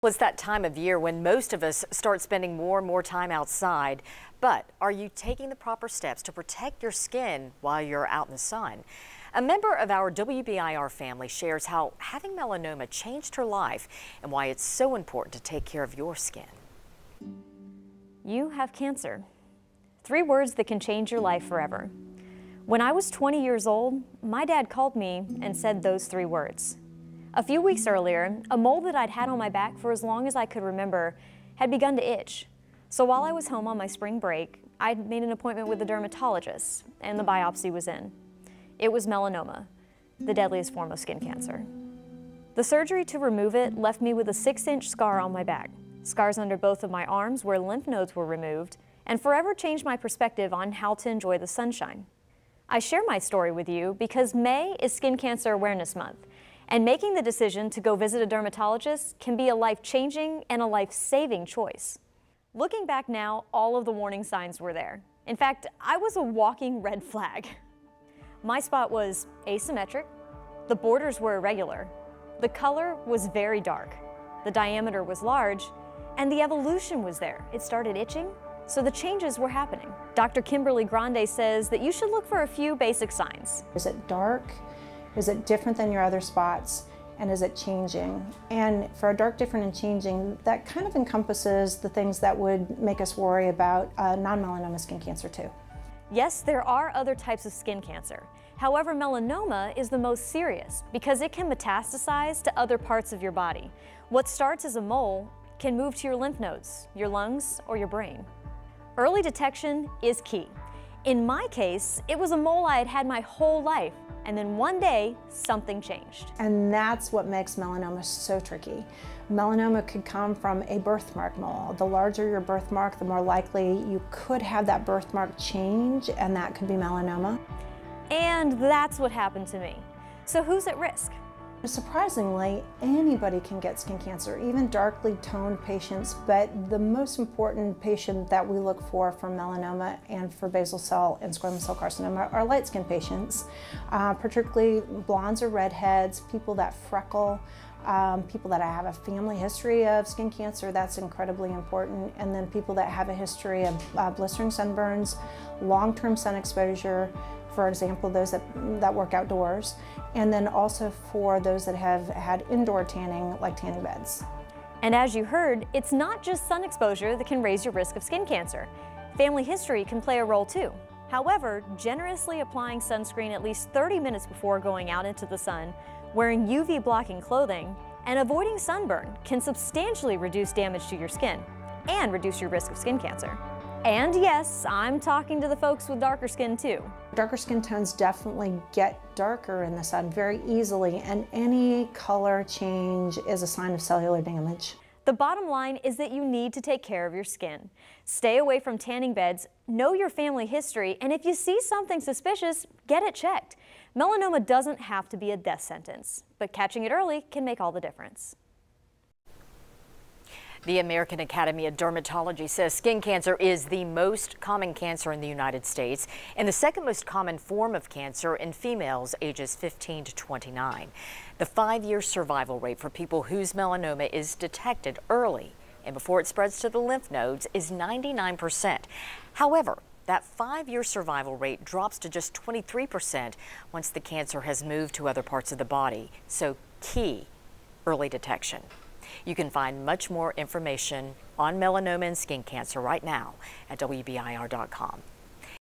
Well, it's that time of year when most of us start spending more and more time outside. But are you taking the proper steps to protect your skin while you're out in the sun? A member of our WBIR family shares how having melanoma changed her life and why it's so important to take care of your skin. You have cancer. 3 words that can change your life forever. When I was 20 years old, my dad called me and said those 3 words. A few weeks earlier, a mole that I'd had on my back for as long as I could remember had begun to itch. So while I was home on my spring break, I'd made an appointment with a dermatologist, and the biopsy was in. It was melanoma, the deadliest form of skin cancer. The surgery to remove it left me with a 6-inch scar on my back, scars under both of my arms where lymph nodes were removed, and forever changed my perspective on how to enjoy the sunshine. I share my story with you because May is Skin Cancer Awareness Month, and making the decision to go visit a dermatologist can be a life-changing and a life-saving choice. Looking back now, all of the warning signs were there. In fact, I was a walking red flag. My spot was asymmetric, the borders were irregular, the color was very dark, the diameter was large, and the evolution was there. It started itching, so the changes were happening. Dr. Kimberly Grande says that you should look for a few basic signs. Is it dark? Is it different than your other spots? And is it changing? And for a dark, different, and changing, that kind of encompasses the things that would make us worry about non-melanoma skin cancer too. Yes, there are other types of skin cancer. However, melanoma is the most serious because it can metastasize to other parts of your body. What starts as a mole can move to your lymph nodes, your lungs, or your brain. Early detection is key. In my case, it was a mole I had had my whole life, and then one day, something changed. And that's what makes melanoma so tricky. Melanoma could come from a birthmark mole. The larger your birthmark, the more likely you could have that birthmark change, and that could be melanoma. And that's what happened to me. So who's at risk? Surprisingly, anybody can get skin cancer, even darkly toned patients, but the most important patient that we look for melanoma and for basal cell and squamous cell carcinoma are light-skinned patients, particularly blondes or redheads, people that freckle, people that have a family history of skin cancer. That's incredibly important, and then people that have a history of blistering sunburns, long-term sun exposure, for example, those that work outdoors, and then also for those that have had indoor tanning, like tanning beds. And as you heard, it's not just sun exposure that can raise your risk of skin cancer. Family history can play a role too. However, generously applying sunscreen at least 30 minutes before going out into the sun, wearing UV blocking clothing, and avoiding sunburn can substantially reduce damage to your skin and reduce your risk of skin cancer. And yes, I'm talking to the folks with darker skin too. Darker skin tones definitely get darker in the sun very easily, and any color change is a sign of cellular damage. The bottom line is that you need to take care of your skin. Stay away from tanning beds, know your family history, and if you see something suspicious, get it checked. Melanoma doesn't have to be a death sentence, but catching it early can make all the difference. The American Academy of Dermatology says skin cancer is the most common cancer in the United States and the second most common form of cancer in females ages 15 to 29. The 5-year survival rate for people whose melanoma is detected early and before it spreads to the lymph nodes is 99%. However, that 5-year survival rate drops to just 23% once the cancer has moved to other parts of the body. So key, early detection. You can find much more information on melanoma and skin cancer right now at WBIR.com.